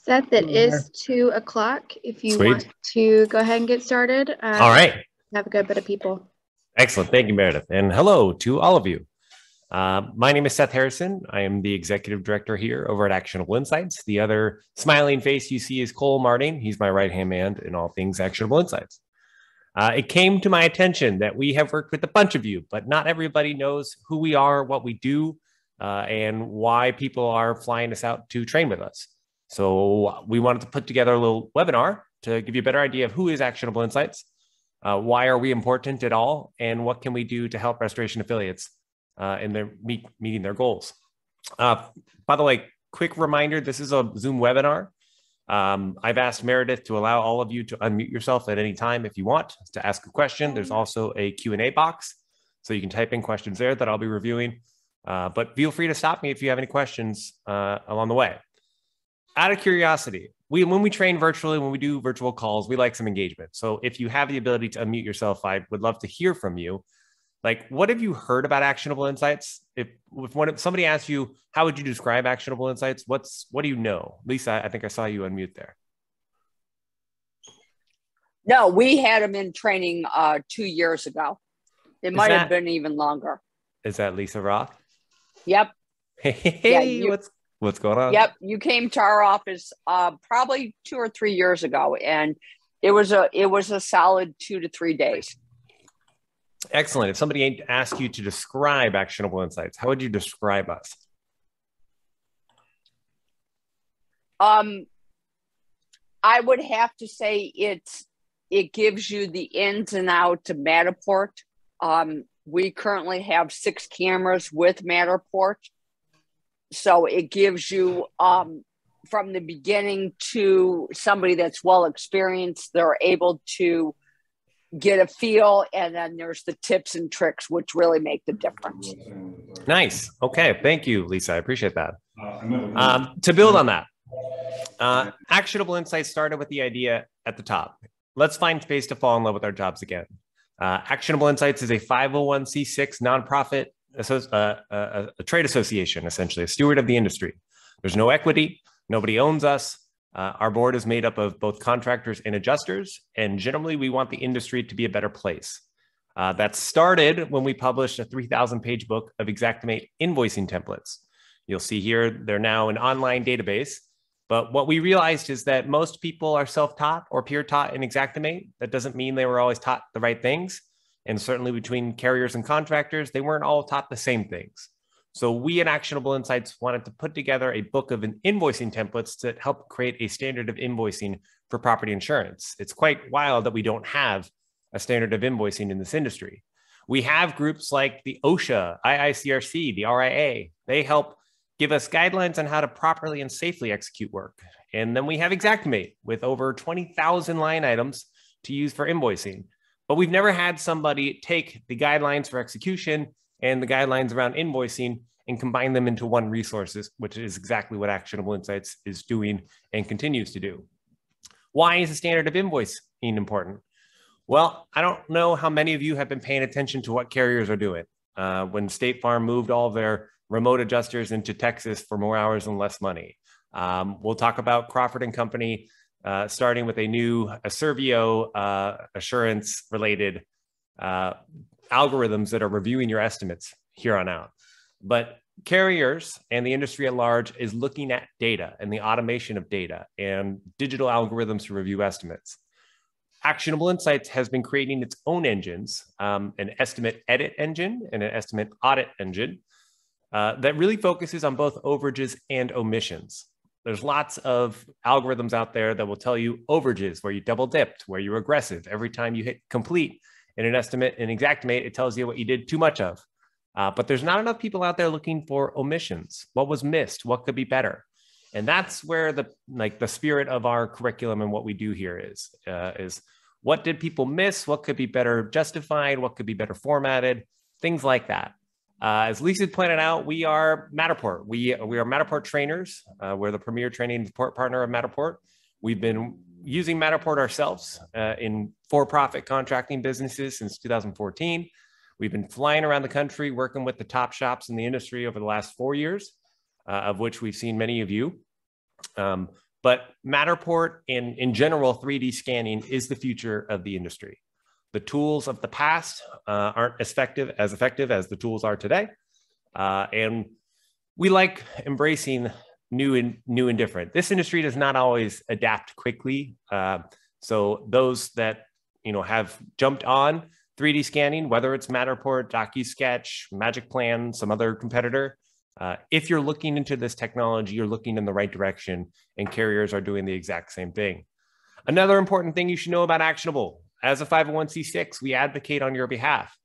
Seth, it is 2 o'clock. If you Sweet. want to go ahead and get started, All right. have a good bit of people. Excellent. Thank you, Meredith. And hello to all of you. My name is Seth Harrison. I am the executive director here over at Actionable Insights. The other smiling face you see is Cole Martin. He's my right-hand man in all things Actionable Insights. It came to my attention that we have worked with a bunch of you, but not everybody knows who we are, what we do, and why people are flying us out to train with us. So we wanted to put together a little webinar to give you a better idea of who is Actionable Insights, why are we important at all, and what can we do to help restoration affiliates in their meeting their goals. By the way, quick reminder, this is a Zoom webinar. I've asked Meredith to allow all of you to unmute yourself at any time if you want to ask a question. There's also a Q&A box, so you can type in questions there that I'll be reviewing. But feel free to stop me if you have any questions along the way. Out of curiosity, when we train virtually, when we do virtual calls, we like some engagement. So if you have the ability to unmute yourself, I would love to hear from you. Like, what have you heard about Actionable Insights? If somebody asks you, how would you describe Actionable Insights? What do you know? Lisa, I think I saw you unmute there. No, we had them in training 2 years ago. It might have been even longer. Is that Lisa Roth? Yep. Hey, yeah, what's going on? Yep, you came to our office probably 2 or 3 years ago, and it was a solid 2 to 3 days. Excellent. If somebody asked you to describe Actionable Insights, how would you describe us? I would have to say it gives you the ins and outs of Matterport. We currently have 6 cameras with Matterport. So it gives you, from the beginning to somebody that's well experienced, they're able to get a feel, and then there's the tips and tricks which really make the difference. Nice. Okay. Thank you, Lisa. I appreciate that. To build on that, Actionable Insights started with the idea at the top. Let's find space to fall in love with our jobs again. Actionable Insights is a 501c6 nonprofit, a trade association, essentially, a steward of the industry. There's no equity. Nobody owns us. Our board is made up of both contractors and adjusters, and generally we want the industry to be a better place. That started when we published a 3,000-page book of Xactimate invoicing templates. You'll see here they're now an online database, but what we realized is that most people are self-taught or peer-taught in Xactimate. That doesn't mean they were always taught the right things, and certainly between carriers and contractors, they weren't all taught the same things. So we at Actionable Insights wanted to put together a book of invoicing templates to help create a standard of invoicing for property insurance. It's quite wild that we don't have a standard of invoicing in this industry. We have groups like the OSHA, IICRC, the RIA. They help give us guidelines on how to properly and safely execute work. And then we have Xactimate with over 20,000 line items to use for invoicing. But we've never had somebody take the guidelines for execution and the guidelines around invoicing and combine them into one resources, which is exactly what Actionable Insights is doing and continues to do. Why is the standard of invoicing important? Well, I don't know how many of you have been paying attention to what carriers are doing. When State Farm moved all of their remote adjusters into Texas for more hours and less money. We'll talk about Crawford & Company starting with a new Servio assurance related algorithms that are reviewing your estimates here on out. But carriers and the industry at large is looking at data and the automation of data and digital algorithms to review estimates. Actionable Insights has been creating its own engines, an estimate edit engine and an estimate audit engine that really focuses on both overages and omissions. There's lots of algorithms out there that will tell you overages, where you double dipped, where you're aggressive. Every time you hit complete in an estimate in Xactimate, it tells you what you did too much of. But there's not enough people out there looking for omissions. What was missed? What could be better? And that's where the spirit of our curriculum and what we do here is what did people miss? What could be better justified? What could be better formatted? Things like that. As Lisa pointed out, we are Matterport. We are Matterport trainers. We're the premier training and support partner of Matterport. We've been using Matterport ourselves in for-profit contracting businesses since 2014. We've been flying around the country working with the top shops in the industry over the last 4 years, of which we've seen many of you. But Matterport and in general, 3D scanning is the future of the industry. The tools of the past aren't as effective as the tools are today. And we like embracing new and different. This industry does not always adapt quickly. So those that have jumped on 3D scanning, whether it's Matterport, DocuSketch, Magic Plan, some other competitor, if you're looking into this technology, you're looking in the right direction, and carriers are doing the exact same thing. Another important thing you should know about Actionable. As a 501c6, we advocate on your behalf.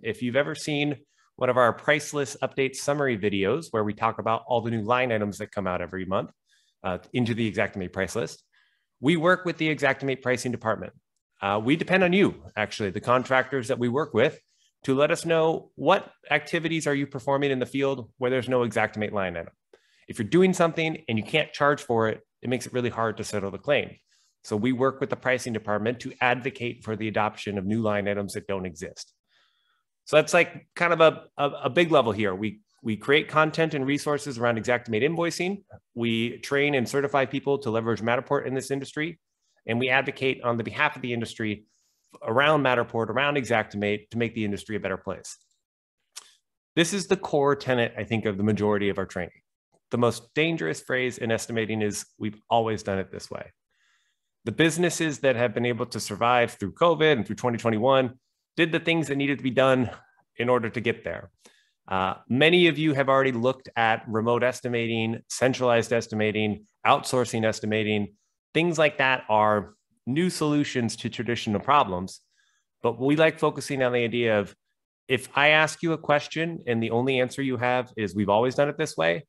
If you've ever seen one of our price list update summary videos where we talk about all the new line items that come out every month into the Xactimate price list, we work with the Xactimate pricing department. We depend on you, actually, the contractors that we work with, to let us know what activities are you performing in the field where there's no Xactimate line item. If you're doing something and you can't charge for it, it makes it really hard to settle the claim. So we work with the pricing department to advocate for the adoption of new line items that don't exist. So that's like kind of a big level here. We create content and resources around Xactimate invoicing. We train and certify people to leverage Matterport in this industry. And we advocate on the behalf of the industry around Matterport, around Xactimate, to make the industry a better place. This is the core tenet, I think, of the majority of our training. The most dangerous phrase in estimating is, we've always done it this way. The businesses that have been able to survive through COVID and through 2021 did the things that needed to be done in order to get there. Many of you have already looked at remote estimating, centralized estimating, outsourcing estimating. Things like that are new solutions to traditional problems. But we like focusing on the idea of, if I ask you a question and the only answer you have is we've always done it this way,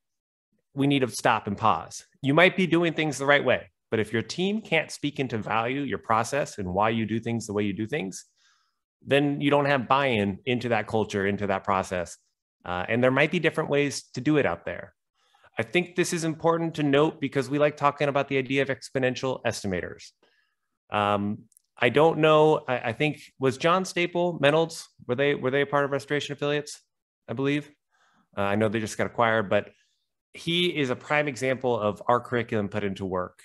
we need to stop and pause. You might be doing things the right way, but if your team can't speak into value your process and why you do things the way you do things, then you don't have buy-in into that culture, into that process. And there might be different ways to do it out there. I think this is important to note because we like talking about the idea of exponential estimators. I don't know, I think, was John Staple, Menolds, were they a part of Restoration Affiliates, I believe? I know they just got acquired, but he is a prime example of our curriculum put into work.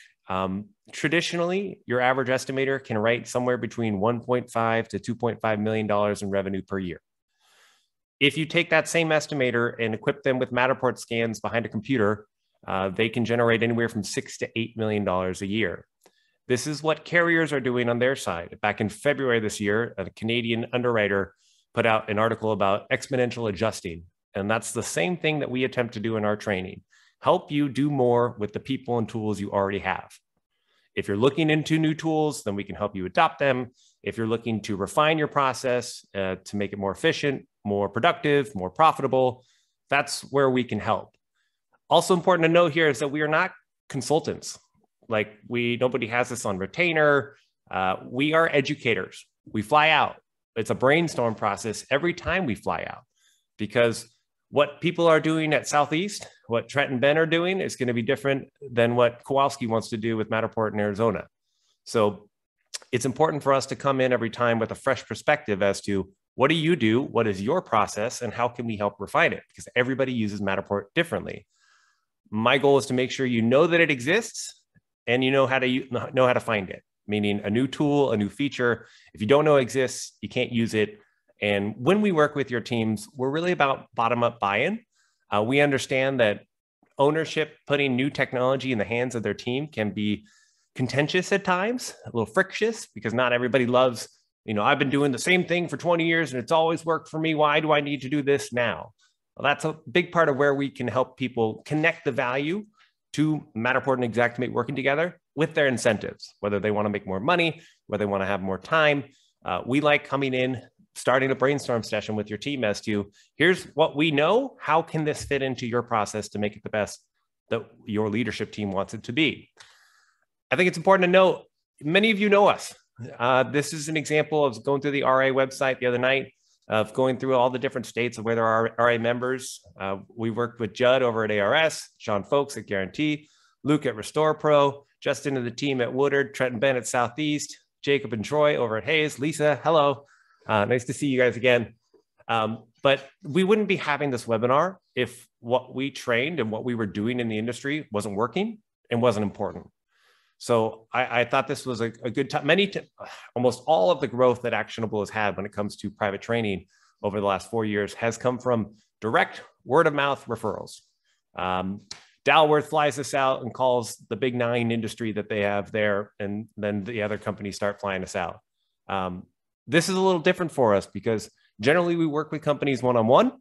Traditionally, your average estimator can write somewhere between $1.5 to $2.5 million in revenue per year. If you take that same estimator and equip them with Matterport scans behind a computer, they can generate anywhere from $6 to $8 million a year. This is what carriers are doing on their side. Back in February this year, a Canadian underwriter put out an article about exponential adjusting. And that's the same thing that we attempt to do in our training. Help you do more with the people and tools you already have. If you're looking into new tools, then we can help you adopt them. If you're looking to refine your process to make it more efficient, more productive, more profitable, that's where we can help. Also important to note here is that we are not consultants. Like nobody has this on retainer. We are educators. We fly out. It's a brainstorm process every time we fly out, because what people are doing at Southeast, what Trent and Ben are doing, is going to be different than what Kowalski wants to do with Matterport in Arizona. So it's important for us to come in every time with a fresh perspective as to, what do you do? What is your process? And how can we help refine it? Because everybody uses Matterport differently. My goal is to make sure you know that it exists and you know how to find it. Meaning a new tool, a new feature. If you don't know it exists, you can't use it. And when we work with your teams, we're really about bottom-up buy-in. We understand that ownership, putting new technology in the hands of their team, can be contentious at times, a little frictious, because not everybody loves, I've been doing the same thing for 20 years and it's always worked for me. Why do I need to do this now? Well, that's a big part of where we can help people connect the value to Matterport and Xactimate working together with their incentives, whether they want to make more money, whether they want to have more time. We like coming in, starting a brainstorm session with your team as to, here's what we know, how can this fit into your process to make it the best that your leadership team wants it to be? I think it's important to note, many of you know us. This is an example of going through the RA website the other night, of going through all the different states of where there are RA members. We worked with Judd over at ARS, Sean Folks at Guarantee, Luke at Restore Pro, Justin and the team at Woodard, Trent and Ben at Southeast, Jacob and Troy over at Hayes, Lisa, hello. Nice to see you guys again. But we wouldn't be having this webinar if what we trained and what we were doing in the industry wasn't working and wasn't important. So I thought this was a good time. Almost all of the growth that Actionable has had when it comes to private training over the last 4 years has come from direct word of mouth referrals. Dalworth flies us out and calls the big 9 industry that they have there, and then the other companies start flying us out. This is a little different for us because generally we work with companies one-on-one,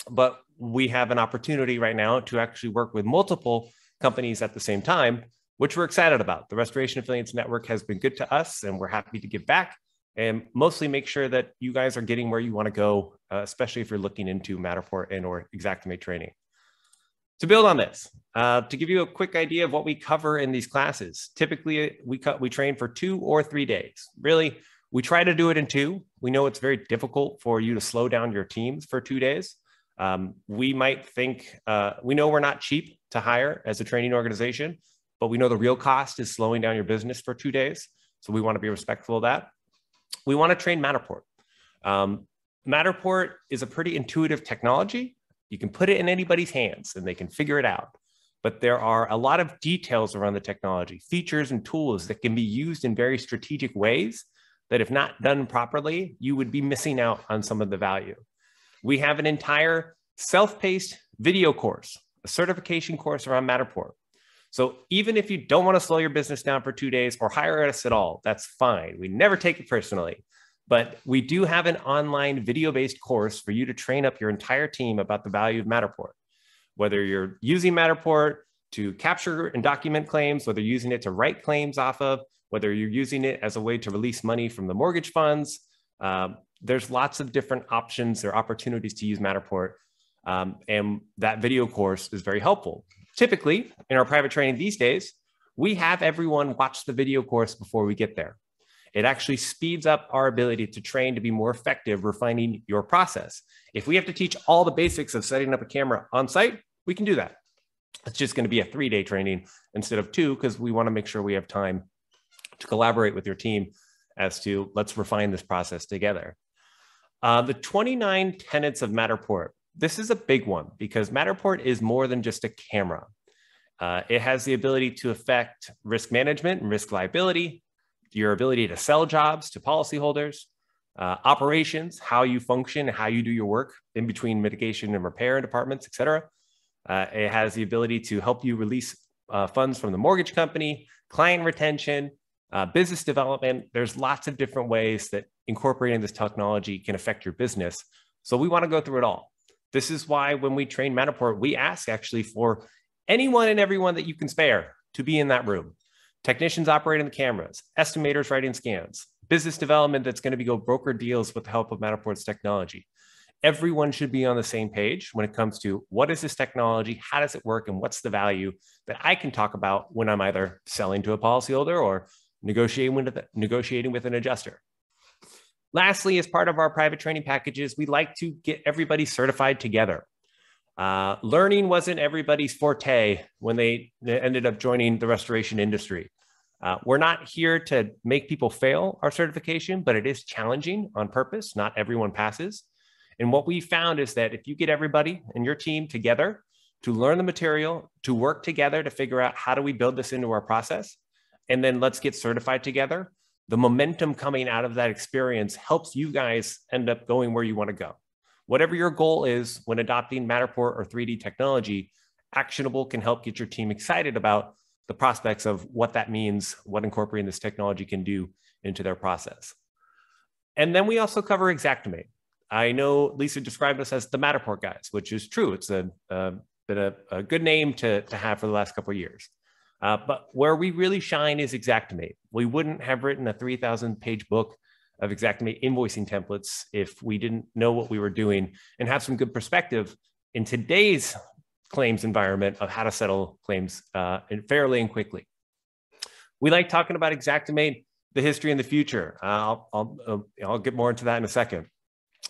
but we have an opportunity right now to actually work with multiple companies at the same time, which we're excited about. The Restoration Affiliates Network has been good to us, and we're happy to give back and mostly make sure that you guys are getting where you want to go, especially if you're looking into Matterport and or Xactimate training. To build on this, to give you a quick idea of what we cover in these classes, typically we train for 2 or 3 days. Really, we try to do it in 2. We know it's very difficult for you to slow down your teams for 2 days. We might think, we know we're not cheap to hire as a training organization, but we know the real cost is slowing down your business for 2 days. So we want to be respectful of that. We want to train Matterport. Matterport is a pretty intuitive technology. You can put it in anybody's hands and they can figure it out. But there are a lot of details around the technology, features and tools that can be used in very strategic ways that if not done properly, you would be missing out on some of the value. We have an entire self-paced video course, a certification course around Matterport. So even if you don't want to slow your business down for 2 days or hire us at all, that's fine. We never take it personally. But we do have an online video-based course for you to train up your entire team about the value of Matterport. Whether you're using Matterport to capture and document claims, whether you're using it to write claims off of, whether you're using it as a way to release money from the mortgage funds, there's lots of different options or opportunities to use Matterport. And that video course is very helpful. Typically, in our private training these days, we have everyone watch the video course before we get there. It actually speeds up our ability to train to be more effective refining your process. If we have to teach all the basics of setting up a camera on site, we can do that. It's just going to be a 3-day training instead of 2 because we want to make sure we have time to collaborate with your team as to let's refine this process together. The 29 tenets of Matterport. This is a big one because Matterport is more than just a camera. It has the ability to affect risk management and risk liability, your ability to sell jobs to policyholders, operations, how you function, how you do your work in between mitigation and repair departments, et cetera. It has the ability to help you release funds from the mortgage company, client retention, business development. There's lots of different ways that incorporating this technology can affect your business. So we want to go through it all. This is why when we train Matterport, we ask actually for anyone and everyone that you can spare to be in that room. Technicians operating the cameras, estimators writing scans, business development that's going to go broker deals with the help of Matterport's technology. Everyone should be on the same page when it comes to what is this technology, how does it work, and what's the value that I can talk about when I'm either selling to a policyholder or negotiating with an adjuster. Lastly, as part of our private training packages, we like to get everybody certified together. Learning wasn't everybody's forte when they ended up joining the restoration industry. We're not here to make people fail our certification, but it is challenging on purpose. Not everyone passes. And what we found is that if you get everybody and your team together to learn the material, to work together to figure out how do we build this into our process, and then let's get certified together, the momentum coming out of that experience helps you guys end up going where you want to go. Whatever your goal is when adopting Matterport or 3D technology, Actionable can help get your team excited about the prospects of what that means, what incorporating this technology can do into their process. And then we also cover Xactimate. I know Lisa described us as the Matterport guys, which is true. It's been a good name to have for the last couple of years. But where we really shine is Xactimate. We wouldn't have written a 3,000-page book of Xactimate invoicing templates if we didn't know what we were doing and have some good perspective in today's claims environment of how to settle claims fairly and quickly. We like talking about Xactimate, the history and the future. I'll get more into that in a second.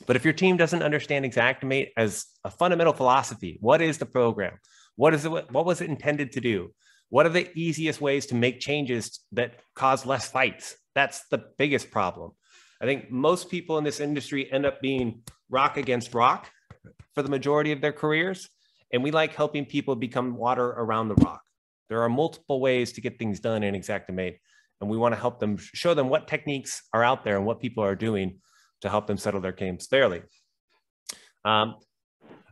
But if your team doesn't understand Xactimate as a fundamental philosophy, what is the program? What was it intended to do? What are the easiest ways to make changes that cause less fights? That's the biggest problem. I think most people in this industry end up being rock against rock for the majority of their careers. And we like helping people become water around the rock. There are multiple ways to get things done in Xactimate, and we want to help them, show them what techniques are out there and what people are doing to help them settle their claims fairly.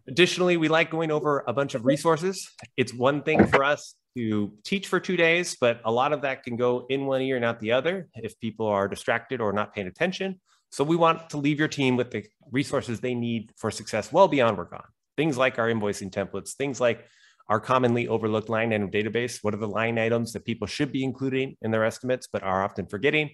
Additionally, we like going over a bunch of resources. It's one thing for us to teach for 2 days, but a lot of that can go in one ear and out the other if people are distracted or not paying attention. So we want to leave your team with the resources they need for success well beyond Workon. Things like our invoicing templates, things like our commonly overlooked line item database. What are the line items that people should be including in their estimates but are often forgetting?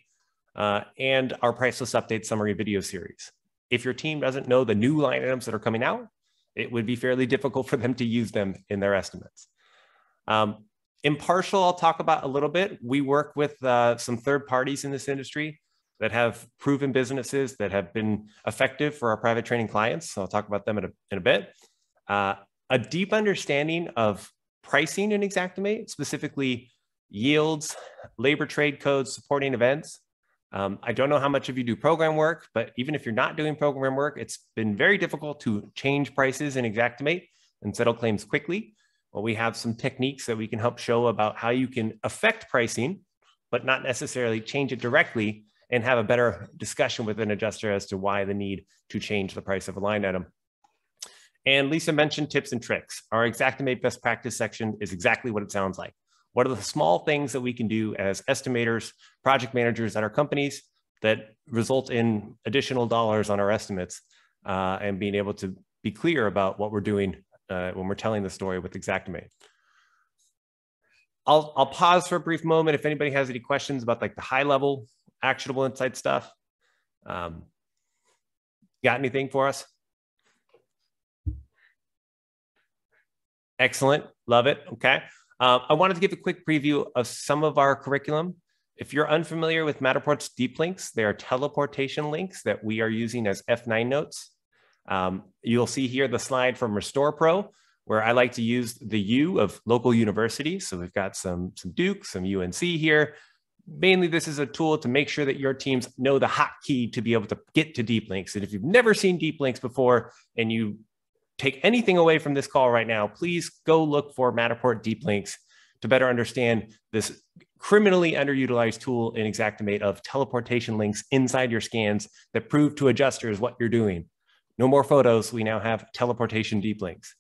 And our priceless update summary video series. If your team doesn't know the new line items that are coming out, it would be fairly difficult for them to use them in their estimates. Impartial, I'll talk about a little bit. We work with some third parties in this industry that have proven businesses that have been effective for our private training clients. So I'll talk about them in a bit. A deep understanding of pricing in Xactimate, specifically yields, labor trade codes, supporting events. I don't know how much of you do program work, but even if you're not doing program work, it's been very difficult to change prices in Xactimate and settle claims quickly. Well, we have some techniques that we can help show about how you can affect pricing, but not necessarily change it directly, and have a better discussion with an adjuster as to why the need to change the price of a line item. And Lisa mentioned tips and tricks. Our Xactimate best practice section is exactly what it sounds like. What are the small things that we can do as estimators, project managers at our companies that result in additional dollars on our estimates, and being able to be clear about what we're doing when we're telling the story with Xactimate. I'll pause for a brief moment if anybody has any questions about like the high level actionable insight stuff. Got anything for us? Excellent, love it, okay. I wanted to give a quick preview of some of our curriculum. If you're unfamiliar with Matterport's deep links, they are teleportation links that we are using as F9 notes. You'll see here the slide from Restore Pro, where I like to use the U of local universities. So we've got some Duke, some UNC here. Mainly, this is a tool to make sure that your teams know the hotkey to be able to get to deep links. And if you've never seen deep links before and you take anything away from this call right now, please go look for Matterport deep links to better understand this criminally underutilized tool in Xactimate of teleportation links inside your scans that prove to adjusters what you're doing. No more photos. We now have teleportation deep links.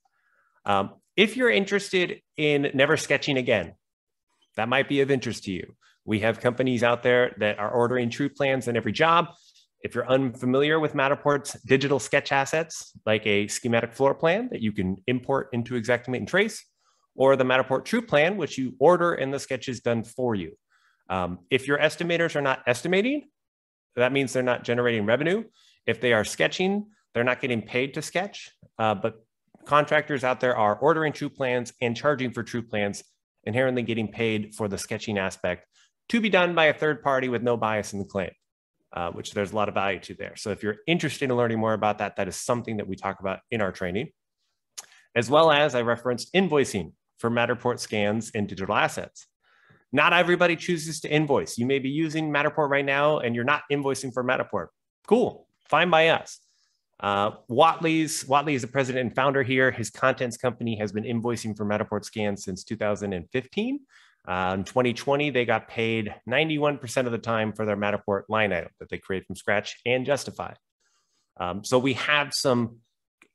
If you're interested in never sketching again, that might be of interest to you. We have companies out there that are ordering true plans in every job. If you're unfamiliar with Matterport's digital sketch assets, like a schematic floor plan that you can import into Xactimate and trace, or the Matterport True Plan, which you order and the sketch is done for you. If your estimators are not estimating, that means they're not generating revenue. If they are sketching, they're not getting paid to sketch, but contractors out there are ordering true plans and charging for true plans, inherently getting paid for the sketching aspect to be done by a third party with no bias in the claim. Which there's a lot of value to there. So if you're interested in learning more about that, that is something that we talk about in our training. As well as I referenced invoicing for Matterport scans and digital assets. Not everybody chooses to invoice. You may be using Matterport right now and you're not invoicing for Matterport. Cool, fine by us. Watley is the president and founder here. His contents company has been invoicing for Matterport scans since 2015. In 2020, they got paid 91% of the time for their Matterport line item that they create from scratch and justify. So we have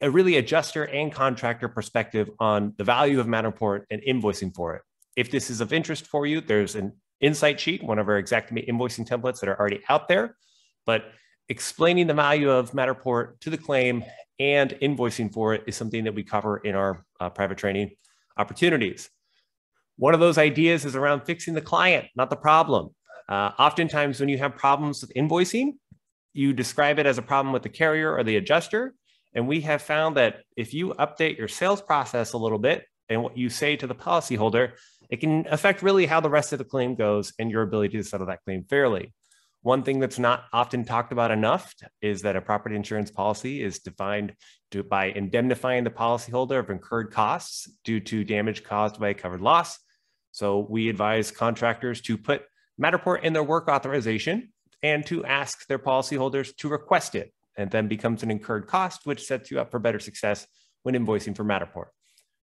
a really adjuster and contractor perspective on the value of Matterport and invoicing for it. If this is of interest for you, there's an insight sheet, one of our Xactimate invoicing templates that are already out there, but explaining the value of Matterport to the claim and invoicing for it is something that we cover in our private training opportunities. One of those ideas is around fixing the client, not the problem. Oftentimes when you have problems with invoicing, you describe it as a problem with the carrier or the adjuster. And we have found that if you update your sales process a little bit and what you say to the policyholder, it can affect really how the rest of the claim goes and your ability to settle that claim fairly. One thing that's not often talked about enough is that a property insurance policy is defined by indemnifying the policyholder of incurred costs due to damage caused by a covered loss. So we advise contractors to put Matterport in their work authorization and to ask their policyholders to request it, and then becomes an incurred cost, which sets you up for better success when invoicing for Matterport.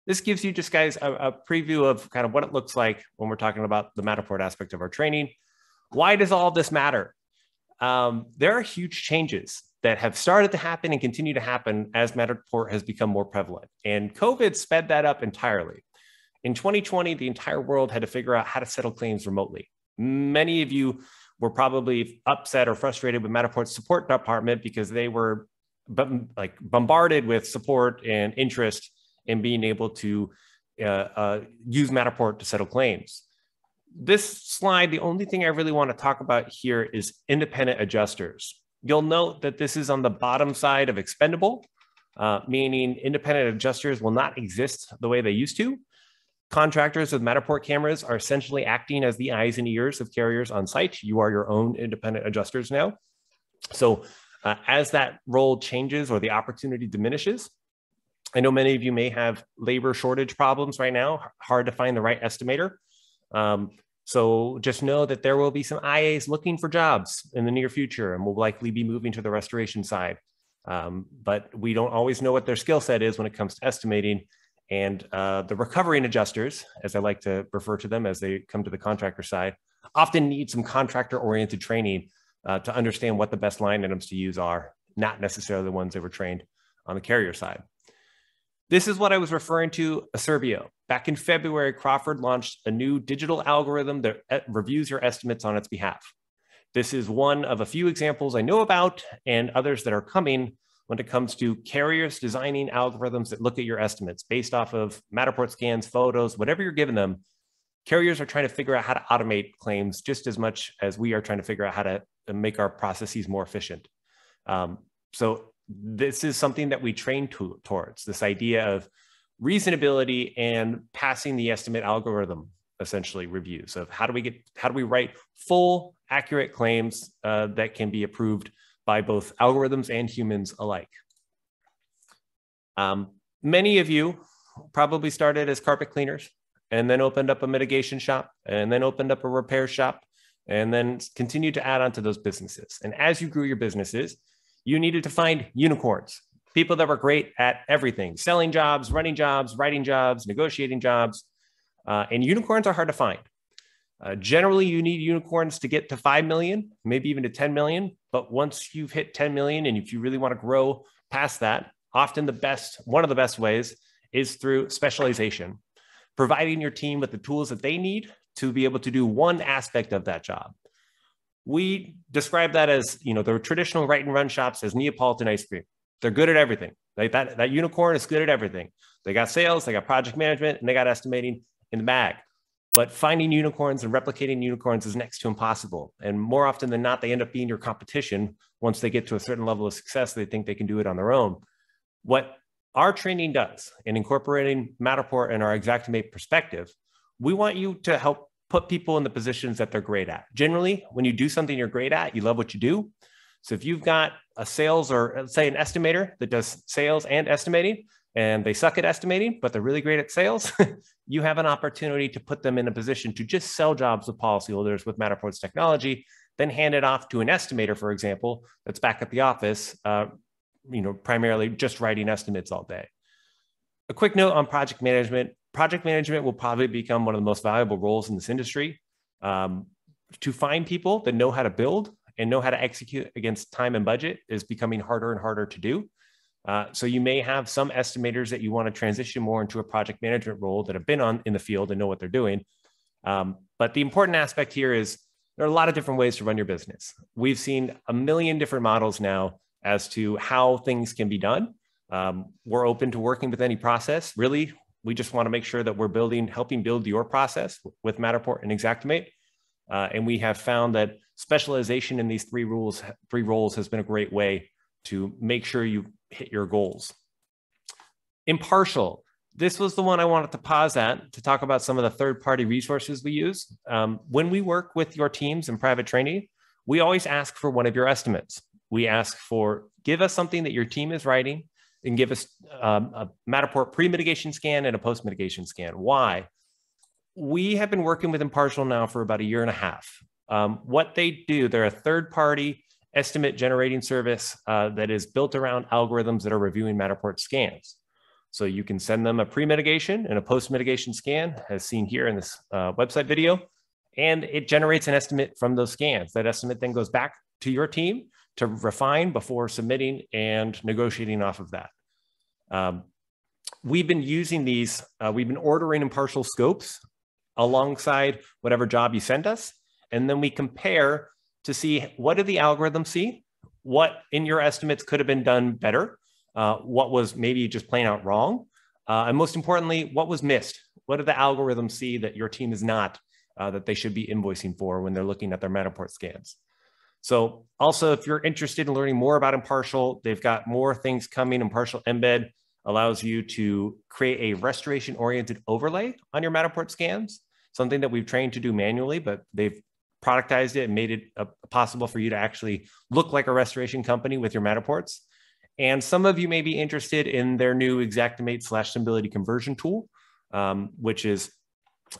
This gives you just guys a preview of kind of what it looks like when we're talking about the Matterport aspect of our training. Why does all this matter? There are huge changes that have started to happen and continue to happen as Matterport has become more prevalent. And COVID sped that up entirely. In 2020, the entire world had to figure out how to settle claims remotely. Many of you were probably upset or frustrated with Matterport's support department because they were bombarded with support and interest in being able to use Matterport to settle claims. This slide, the only thing I really want to talk about here is independent adjusters. You'll note that this is on the bottom side of expendable, meaning independent adjusters will not exist the way they used to. Contractors with Matterport cameras are essentially acting as the eyes and ears of carriers on site. You are your own independent adjusters now. So as that role changes or the opportunity diminishes, I know many of you may have labor shortage problems right now, hard to find the right estimator. So just know that there will be some IAs looking for jobs in the near future and will likely be moving to the restoration side. But we don't always know what their skill set is when it comes to estimating. And the recovering adjusters, as I like to refer to them as they come to the contractor side, often need some contractor-oriented training to understand what the best line items to use are, not necessarily the ones that were trained on the carrier side. This is what I was referring to a Servio. Back in February, Crawford launched a new digital algorithm that reviews your estimates on its behalf. This is one of a few examples I know about and others that are coming when it comes to carriers designing algorithms that look at your estimates based off of Matterport scans, photos, whatever you're giving them. Carriers are trying to figure out how to automate claims just as much as we are trying to figure out how to make our processes more efficient. So this is something that we train towards, this idea of reasonability and passing the estimate algorithm, essentially reviews of how do we write full, accurate claims that can be approved by both algorithms and humans alike. Many of you probably started as carpet cleaners and then opened up a mitigation shop and then opened up a repair shop and then continued to add on to those businesses. And as you grew your businesses, you needed to find unicorns, people that were great at everything, selling jobs, running jobs, writing jobs, negotiating jobs. And unicorns are hard to find. Generally, you need unicorns to get to 5 million, maybe even to 10 million. But once you've hit 10 million, and if you really want to grow past that, often one of the best ways is through specialization, providing your team with the tools that they need to be able to do one aspect of that job. We describe that as, the traditional write and run shops as Neapolitan ice cream. They're good at everything. Like that unicorn is good at everything. They got sales, they got project management, and they got estimating in the bag. But finding unicorns and replicating unicorns is next to impossible. And more often than not, they end up being your competition. Once they get to a certain level of success, they think they can do it on their own. What our training does in incorporating Matterport and our Xactimate perspective, we want you to help put people in the positions that they're great at. Generally, when you do something you're great at, you love what you do. So if you've got a sales or let's say an estimator that does sales and estimating, and they suck at estimating, but they're really great at sales, you have an opportunity to put them in a position to just sell jobs with policyholders with Matterport's technology, then hand it off to an estimator, for example, that's back at the office, primarily just writing estimates all day. A quick note on project management. Project management will probably become one of the most valuable roles in this industry. To find people that know how to build and know how to execute against time and budget is becoming harder and harder to do. So you may have some estimators that you want to transition more into a project management role that have been in the field and know what they're doing. But the important aspect here is there are a lot of different ways to run your business. We've seen a million different models now as to how things can be done. We're open to working with any process. Really, we just want to make sure that we're helping build your process with Matterport and Xactimate. And we have found that specialization in these three roles has been a great way to make sure you hit your goals. Impartial. This was the one I wanted to pause at to talk about some of the third-party resources we use. When we work with your teams in private training, we always ask for one of your estimates. We ask for, give us something that your team is writing and give us a Matterport pre-mitigation scan and a post-mitigation scan. Why? We have been working with Impartial now for about 1.5 years. What they do, they're a third-party estimate generating service that is built around algorithms that are reviewing Matterport scans. So you can send them a pre-mitigation and a post-mitigation scan, as seen here in this website video, and it generates an estimate from those scans. That estimate then goes back to your team to refine before submitting and negotiating off of that. We've been using these, we've been ordering impartial scopes alongside whatever job you send us. And then we compare to see what did the algorithm see, what in your estimates could have been done better, what was maybe just plain out wrong, and most importantly, what was missed. What did the algorithm see that your team is not, that they should be invoicing for when they're looking at their Matterport scans. So also, if you're interested in learning more about Impartial, they've got more things coming. Impartial Embed allows you to create a restoration-oriented overlay on your Matterport scans, something that we've trained to do manually, but they've productized it and made it possible for you to actually look like a restoration company with your Matterports. And some of you may be interested in their new Xactimate / Symbility conversion tool, which is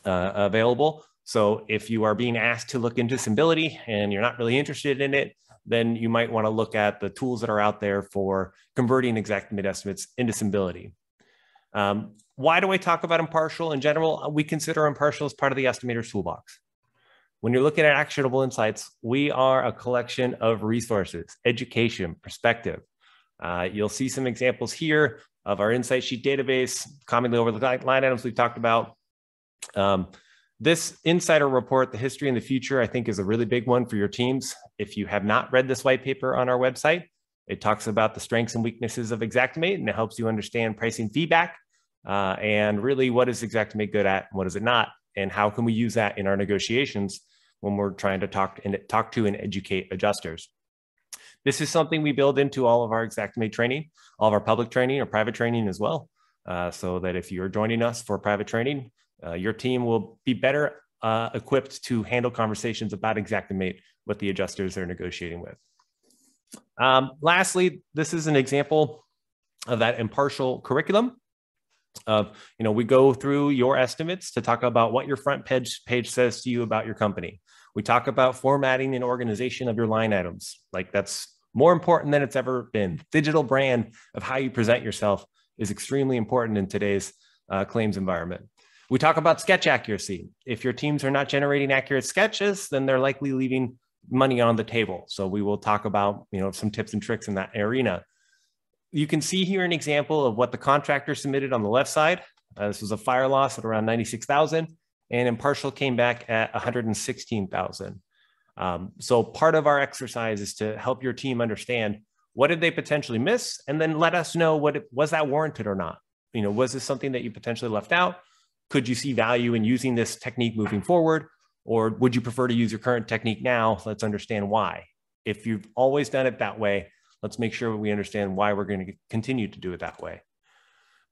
available. So if you are being asked to look into Symbility and you're not really interested in it, then you might want to look at the tools that are out there for converting Xactimate estimates into Symbility. Why do I talk about Impartial? In general, we consider Impartial as part of the estimator's toolbox. When you're looking at Actionable Insights, we are a collection of resources, education, perspective. You'll see some examples here of our insight sheet database, commonly over the line items we've talked about. This insider report, the history and the future, I think is a really big one for your teams. If you have not read this white paper on our website, it talks about the strengths and weaknesses of Xactimate, and it helps you understand pricing feedback and really what is Xactimate good at and what is it not, and how can we use that in our negotiations when we're trying to talk to and educate adjusters. This is something we build into all of our Xactimate training, all of our public training or private training as well, so that if you're joining us for private training, your team will be better equipped to handle conversations about Xactimate with the adjusters they're negotiating with. Lastly, this is an example of that impartial curriculum. We go through your estimates to talk about what your front page says to you about your company. We talk about formatting and organization of your line items. Like, that's more important than it's ever been. Digital brand of how you present yourself is extremely important in today's claims environment. We talk about sketch accuracy. If your teams are not generating accurate sketches, then they're likely leaving money on the table. So we will talk about, some tips and tricks in that arena. You can see here an example of what the contractor submitted on the left side. This was a fire loss at around 96,000, and Impartial came back at 116,000. So part of our exercise is to help your team understand what did they potentially miss, and then let us know was that warranted or not. Was this something that you potentially left out? Could you see value in using this technique moving forward? Or would you prefer to use your current technique now? Let's understand why. If you've always done it that way, let's make sure we understand why we're going to continue to do it that way.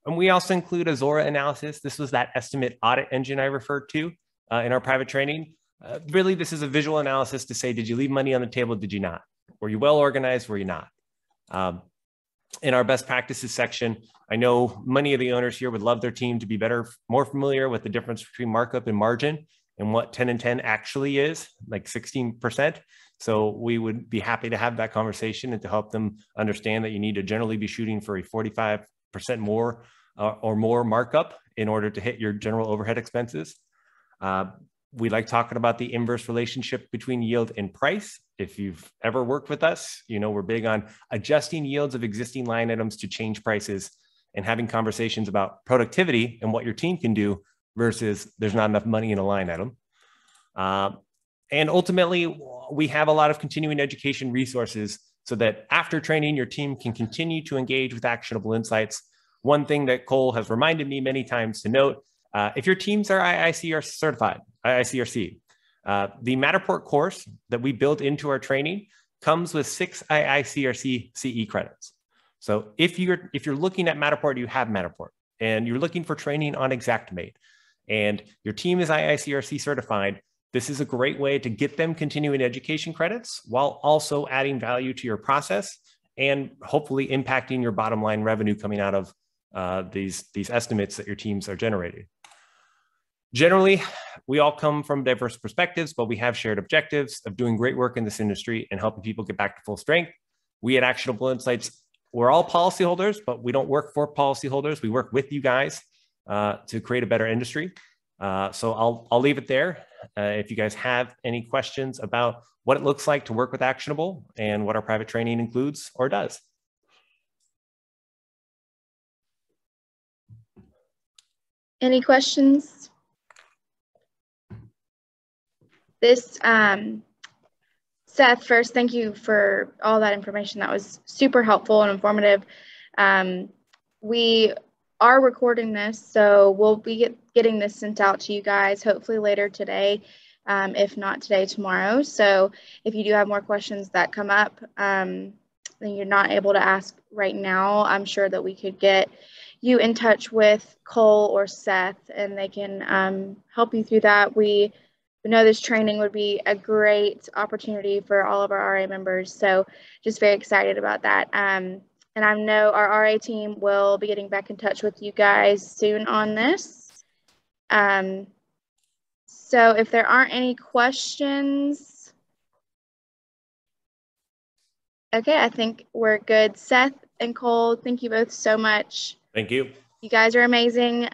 And we also include a Zora Analysis. This was that estimate audit engine I referred to in our private training. Really, this is a visual analysis to say, did you leave money on the table? Did you not? Were you well organized? Were you not? In our best practices section, I know many of the owners here would love their team to be more familiar with the difference between markup and margin and what 10 and 10 actually is, like 16%. So we would be happy to have that conversation and to help them understand that you need to generally be shooting for a 45% more or more markup in order to hit your general overhead expenses. We like talking about the inverse relationship between yield and price. If you've ever worked with us, we're big on adjusting yields of existing line items to change prices and having conversations about productivity and what your team can do versus there's not enough money in a line item. And ultimately, we have a lot of continuing education resources so that after training, your team can continue to engage with actionable insights. One thing that Cole has reminded me many times to note, if your teams are IICRC certified, IICRC, the Matterport course that we built into our training comes with 6 IICRC CE credits. So if you're looking at Matterport, you have Matterport, and you're looking for training on Xactimate, and your team is IICRC certified, this is a great way to get them continuing education credits while also adding value to your process and hopefully impacting your bottom line revenue coming out of these estimates that your teams are generating. Generally, we all come from diverse perspectives, but we have shared objectives of doing great work in this industry and helping people get back to full strength. We at Actionable Insights we're all policyholders, but we don't work for policyholders. We work with you guys to create a better industry. So I'll leave it there. If you guys have any questions about what it looks like to work with Actionable and what our private training includes or does. Any questions? This, Seth, first, thank you for all that information. That was super helpful and informative. We are recording this, so we'll be getting this sent out to you guys hopefully later today, if not today, tomorrow. So if you do have more questions that come up that you're not able to ask right now, I'm sure that we could get you in touch with Cole or Seth, and they can help you through that. We know this training would be a great opportunity for all of our RA members, so just very excited about that. And I know our RA team will be getting back in touch with you guys soon on this. So if there aren't any questions, okay, I think we're good. Seth and Cole, thank you both so much. Thank you. You guys are amazing.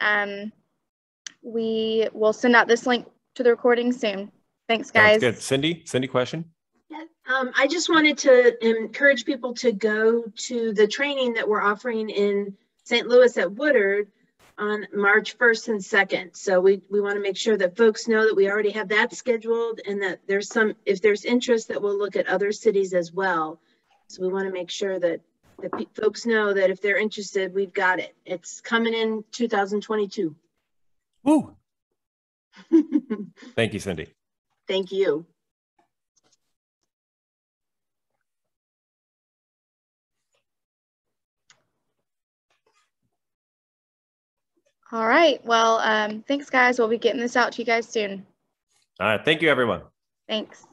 We will send out this link to the recording soon. Thanks, guys. Sounds good. Cindy, question? Yeah, I just wanted to encourage people to go to the training that we're offering in St. Louis at Woodard on March 1st and 2nd. So we want to make sure that folks know that we already have that scheduled, and that there's some, if there's interest, that we'll look at other cities as well. So we want to make sure that folks know that if they're interested, we've got it. It's coming in 2022. Woo! Thank you, Cindy. Thank you. All right. Well, thanks, guys. We'll be getting this out to you guys soon. All right. Thank you, everyone. Thanks.